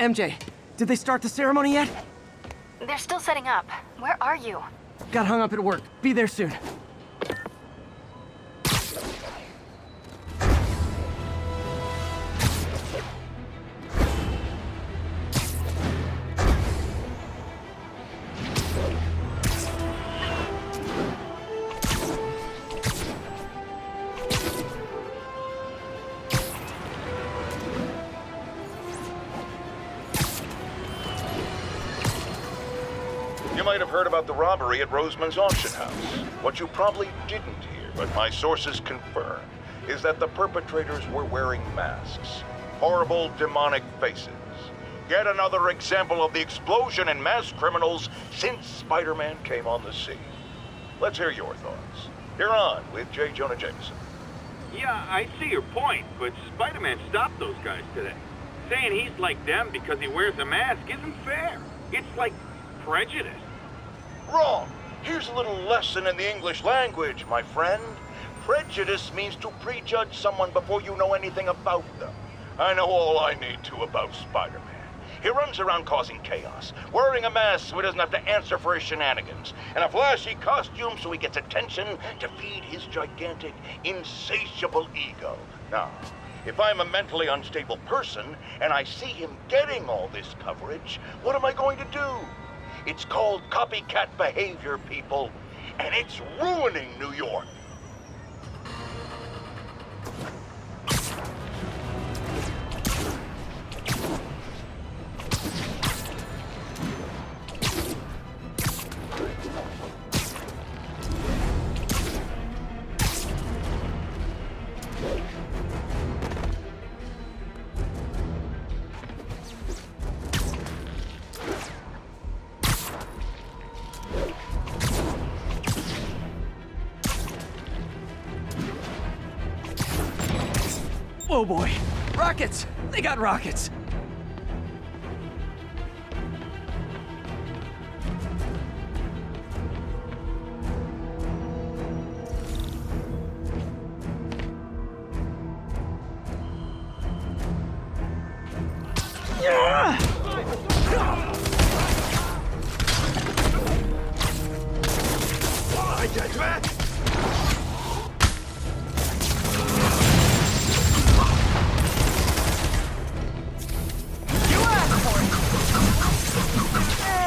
MJ, did they start the ceremony yet? They're still setting up. Where are you? Got hung up at work. Be there soon. You might have heard about the robbery at Roseman's auction house. What you probably didn't hear, but my sources confirm, is that the perpetrators were wearing masks. Horrible, demonic faces. Yet another example of the explosion in mass criminals since Spider-Man came on the scene. Let's hear your thoughts. You're on with J. Jonah Jameson. Yeah, I see your point, but Spider-Man stopped those guys today. Saying he's like them because he wears a mask isn't fair. It's like prejudice. Wrong. Here's a little lesson in the English language, my friend. Prejudice means to prejudge someone before you know anything about them. I know all I need to about Spider-Man. He runs around causing chaos, wearing a mask so he doesn't have to answer for his shenanigans, and a flashy costume so he gets attention to feed his gigantic, insatiable ego. Now, if I'm a mentally unstable person and I see him getting all this coverage, what am I going to do? It's called copycat behavior, people, and it's ruining New York. Oh boy, rockets! They got rockets!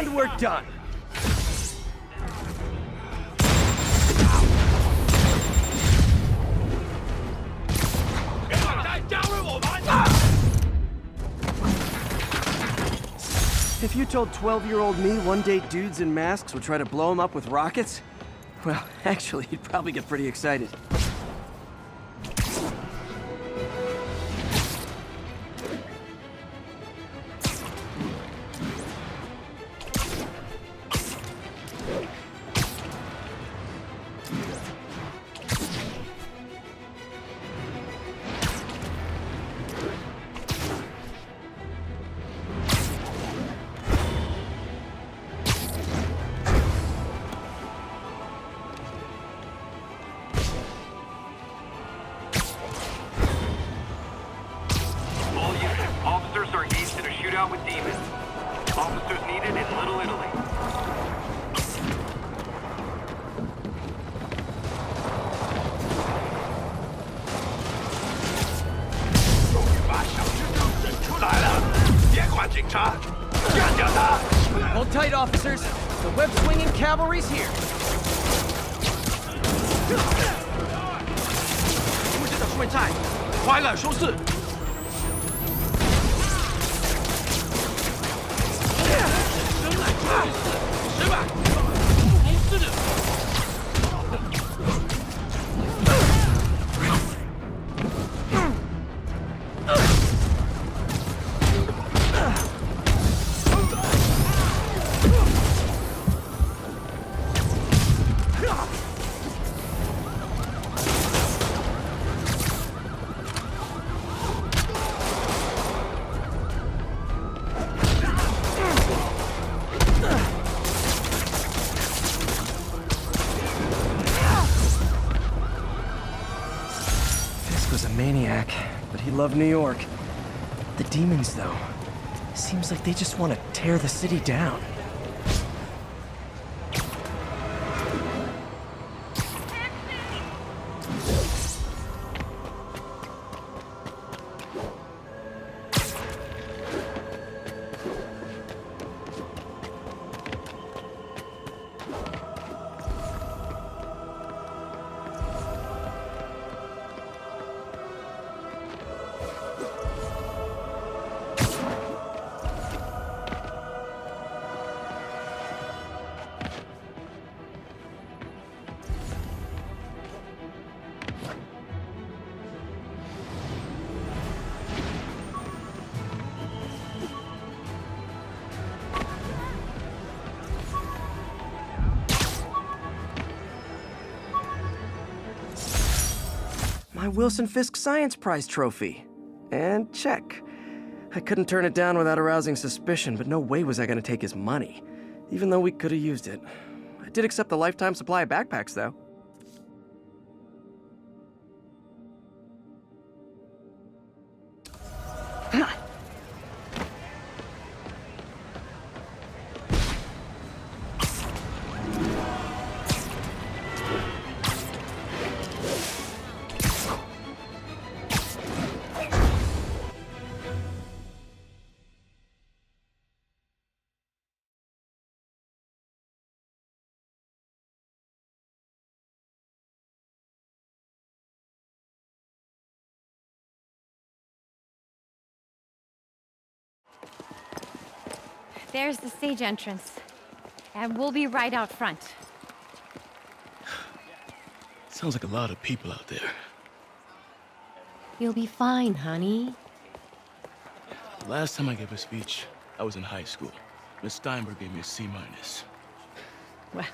And we're done. If you told 12-year-old me one day dudes in masks would try to blow him up with rockets, well, actually, he'd probably get pretty excited. Officers are engaged in a shootout with demons. Officers needed in Little Italy. Hold tight, officers. The web-swinging cavalry's here. 物质的会战，快乐收视。 十万，红狮子。Was a maniac, but he loved New York. The demons, though, Seems like they just want to tear the city down. My Wilson Fisk Science Prize trophy. And check. I couldn't turn it down without arousing suspicion, but no way was I gonna take his money, even though we could have used it. I did accept the lifetime supply of backpacks, though. There's the stage entrance. And we'll be right out front. Sounds like a lot of people out there. You'll be fine, honey. Last time I gave a speech, I was in high school. Miss Steinberg gave me a C-. Well,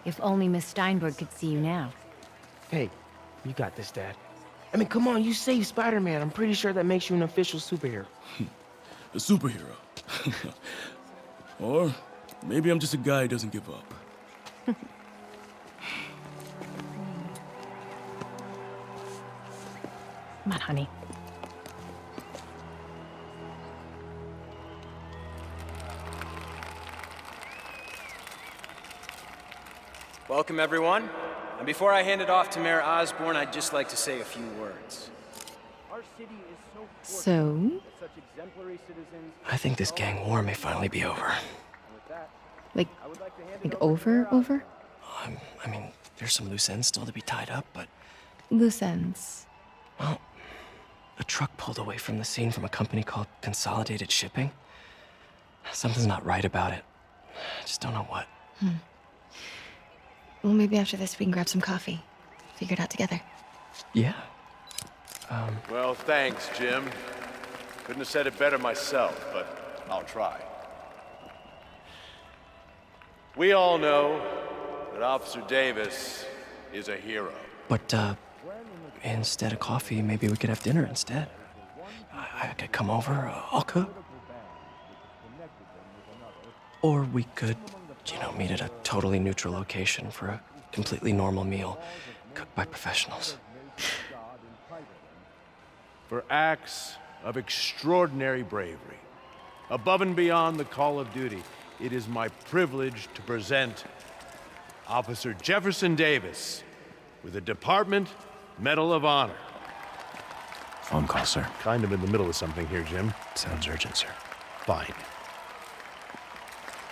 if only Miss Steinberg could see you now. Hey, you got this, Dad. I mean, come on, you saved Spider-Man. I'm pretty sure that makes you an official superhero. A superhero. Or maybe I'm just a guy who doesn't give up. Come on, honey. Welcome, everyone. And before I hand it off to Mayor Osborne, I'd just like to say a few words. So? I think this gang war may finally be over. Like over? I mean, there's some loose ends still to be tied up, but... Loose ends. Well, a truck pulled away from the scene from a company called Consolidated Shipping. Something's not right about it. I just don't know what. Well, maybe after this we can grab some coffee. Figure it out together. Yeah. Well, thanks, Jim. Couldn't have said it better myself, but I'll try. We all know that Officer Davis is a hero. But, instead of coffee, maybe we could have dinner instead. I could come over, I'll cook. Or we could, meet at a totally neutral location for a completely normal meal, cooked by professionals. For acts of extraordinary bravery, above and beyond the call of duty, it is my privilege to present Officer Jefferson Davis with the Department Medal of Honor. Phone call, sir. Kind of in the middle of something here, Jim. Sounds urgent, sir. Fine.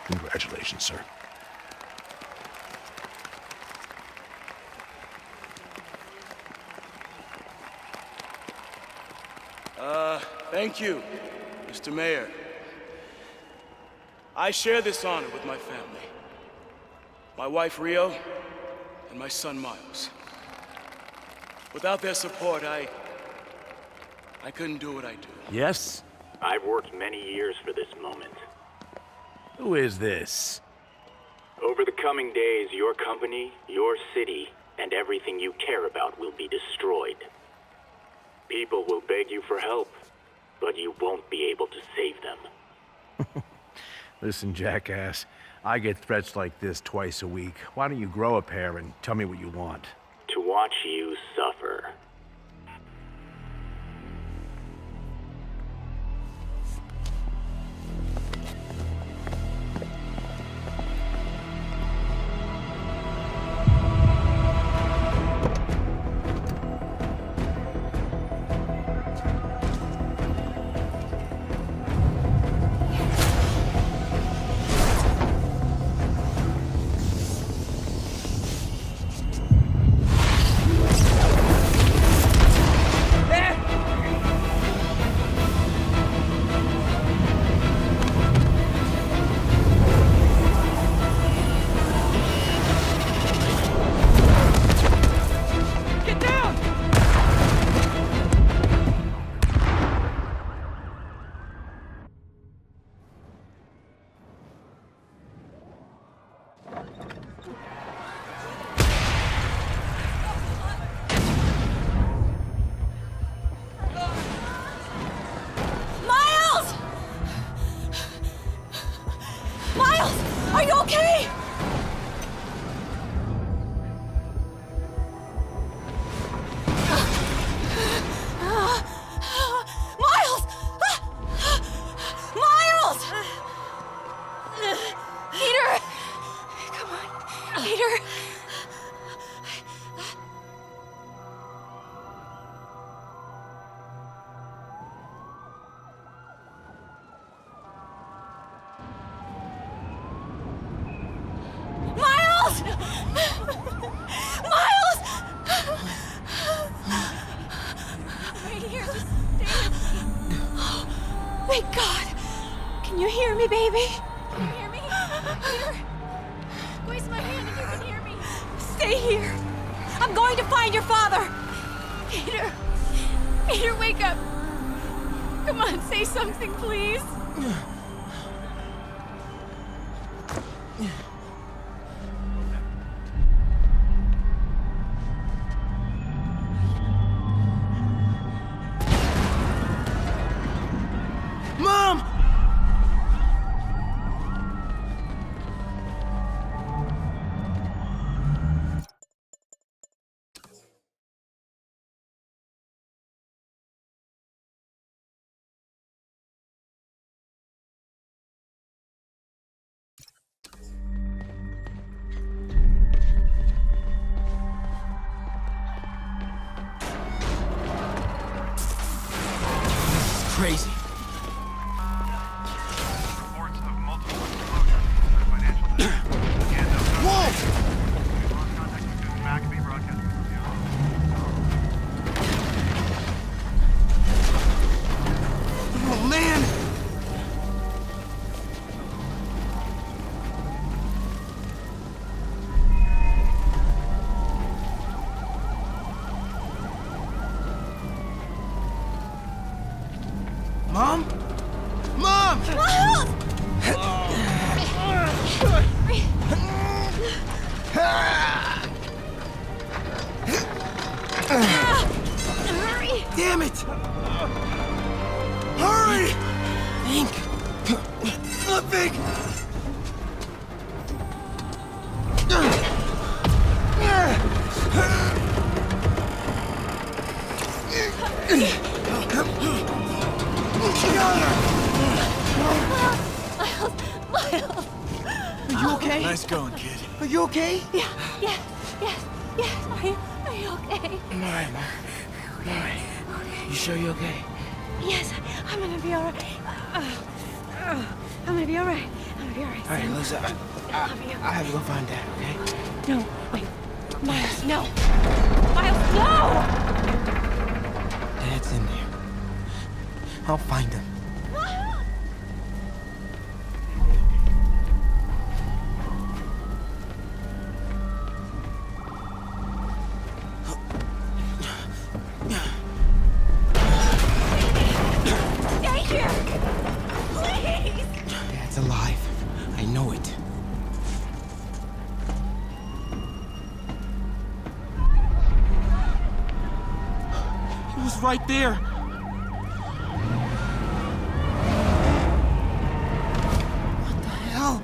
Congratulations, sir. Thank you, Mr. Mayor. I share this honor with my family. My wife, Rio, and my son, Miles. Without their support, I couldn't do what I do. Yes? I've worked many years for this moment. Who is this? Over the coming days, your company, your city, and everything you care about will be destroyed. People will beg you for help, but you won't be able to save them. Listen, jackass, I get threats like this twice a week. Why don't you grow a pair and tell me what you want? To watch you suffer. Miles! Are you okay? Miles! Miles! Peter! Come on, Peter! Miles! Miles! Right here, just stay with me. Thank God. Can you hear me, baby? Can you hear me? Peter? Squeeze my hand if you can hear me. Stay here. I'm going to find your father. Peter. Peter, wake up. Come on, say something, please. Mom! Crazy. Oh, man! Mom? Mom! Miles! Hurry! Damn it! Hurry! Ink! Flipping! Miles! Are you okay? Nice going, kid. Are you okay? Yes. Are you okay? I'm alright, Mom. I'm alright. You sure you're okay? Yes, I'm gonna be all right. I'm gonna be all right. I'm gonna be all right. Alright, Sam. Liza, I love you. I have to go find Dad, okay? No, wait. Miles, no. Miles, no! Dad's in there. I'll find him. Stay here! Please! Dad's alive. I know it. He was right there. What the hell?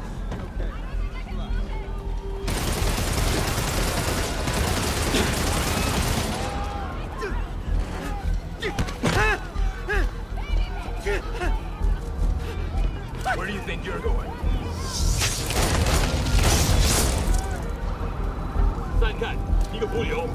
Where do you think you're going? 再看一个不留。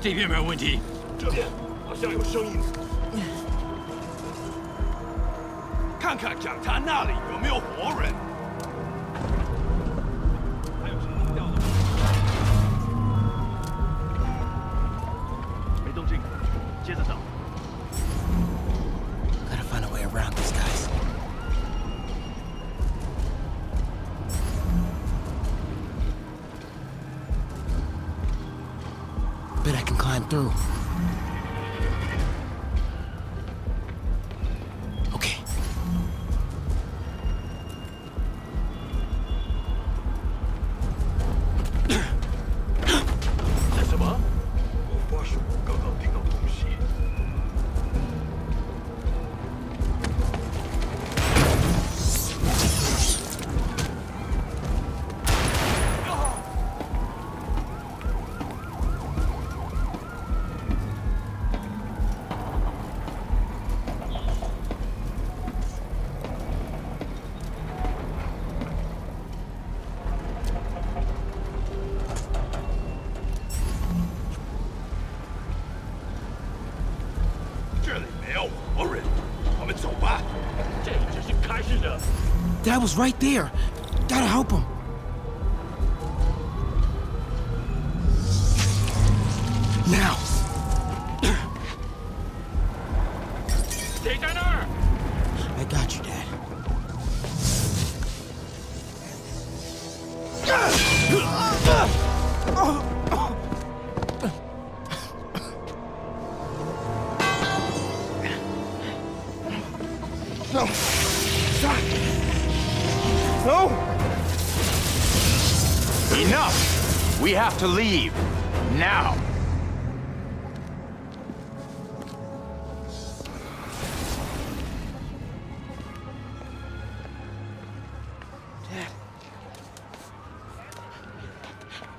这边没有问题，这边好像有声音。看看讲台那里有没有活人。还有什么掉的吗？没动静，接着找。Gotta find a way around these guys. Bet I can climb through. Dad was right there. Gotta help him. Now. I got you, Dad. No. Stop. No. Enough! We have to leave. Now!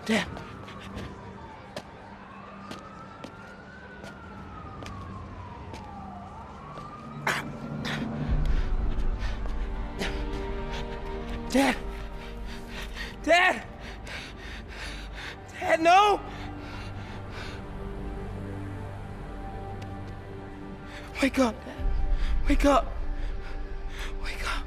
Dad. Dad! Dad! Dad, no! Wake up, Dad. Wake up. Wake up.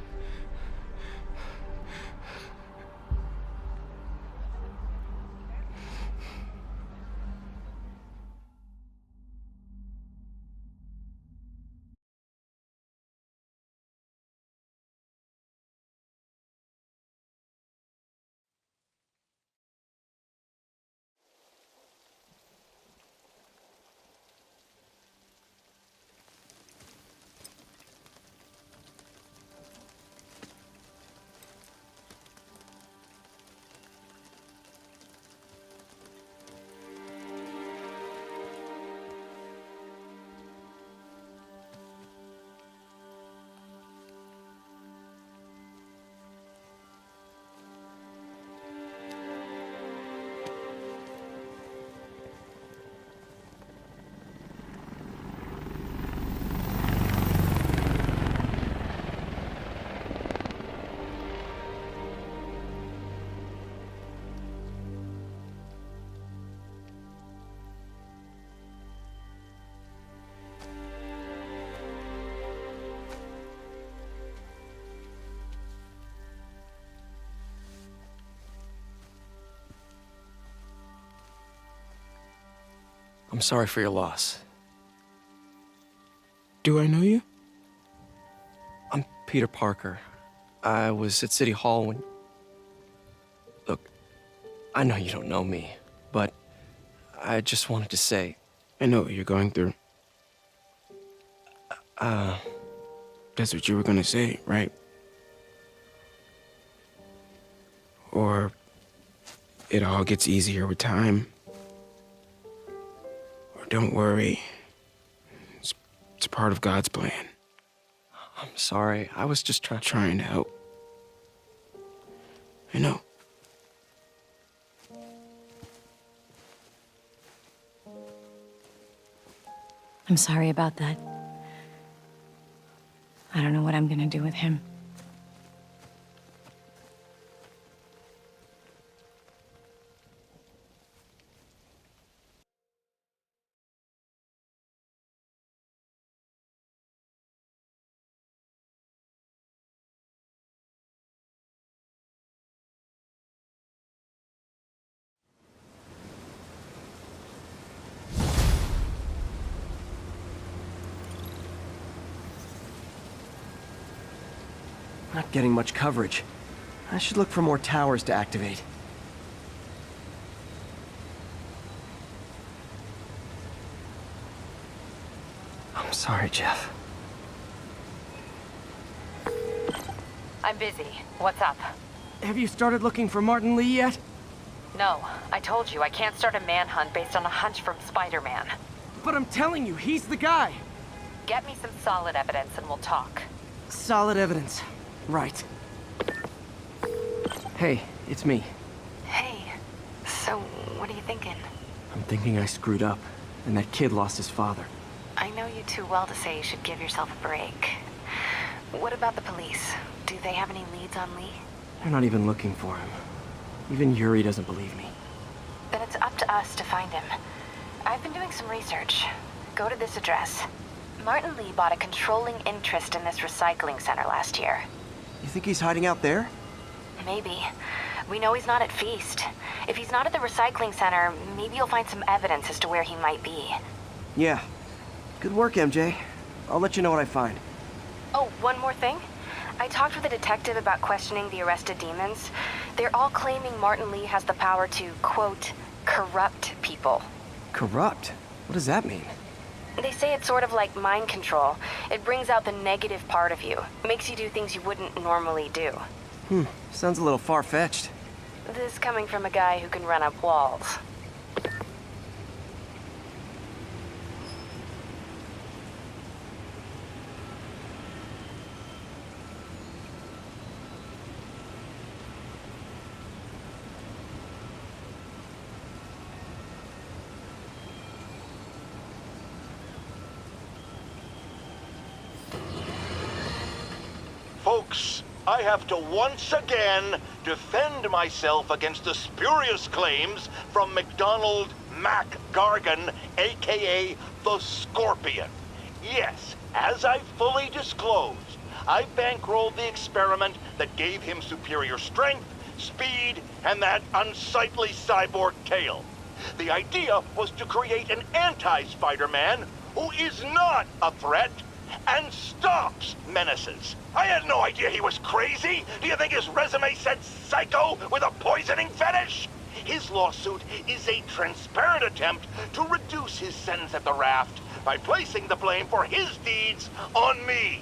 I'm sorry for your loss. Do I know you? I'm Peter Parker. I was at City Hall when... Look, I know you don't know me, but I just wanted to say... I know what you're going through. That's what you were gonna say, right? Or it all gets easier with time. Or don't worry. It's part of God's plan. I'm sorry. I was just trying to help. I know. I'm sorry about that. I don't know what I'm gonna do with him. Not getting much coverage. I should look for more towers to activate. I'm sorry, Jeff. I'm busy. What's up? Have you started looking for Martin Lee yet? No, I told you I can't start a manhunt based on a hunch from Spider-Man. But I'm telling you, he's the guy. Get me some solid evidence and we'll talk. Solid evidence. Right. Hey, it's me. Hey, so what are you thinking? I'm thinking I screwed up, and that kid lost his father. I know you too well to say you should give yourself a break. What about the police? Do they have any leads on Lee? They're not even looking for him. Even Yuri doesn't believe me. Then it's up to us to find him. I've been doing some research. Go to this address. Martin Lee bought a controlling interest in this recycling center last year. You think he's hiding out there? Maybe. We know he's not at Feast. If he's not at the recycling center, maybe you'll find some evidence as to where he might be. Yeah. Good work, MJ. I'll let you know what I find. Oh, one more thing. I talked with a detective about questioning the arrested demons. They're all claiming Martin Lee has the power to, quote, corrupt people. Corrupt? What does that mean? They say it's sort of like mind control. It brings out the negative part of you. Makes you do things you wouldn't normally do. Sounds a little far-fetched. This coming from a guy who can run up walls. Folks, I have to once again defend myself against the spurious claims from McDonald Mac Gargan, aka the Scorpion. Yes, as I fully disclosed, I bankrolled the experiment that gave him superior strength, speed, and that unsightly cyborg tail. The idea was to create an anti-Spider-Man who is not a threat and stops menaces. I had no idea he was crazy. Do you think his resume said psycho with a poisoning fetish? His lawsuit is a transparent attempt to reduce his sentence at the raft by placing the blame for his deeds on me.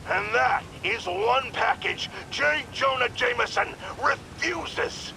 And that is one package J. Jonah Jameson refuses.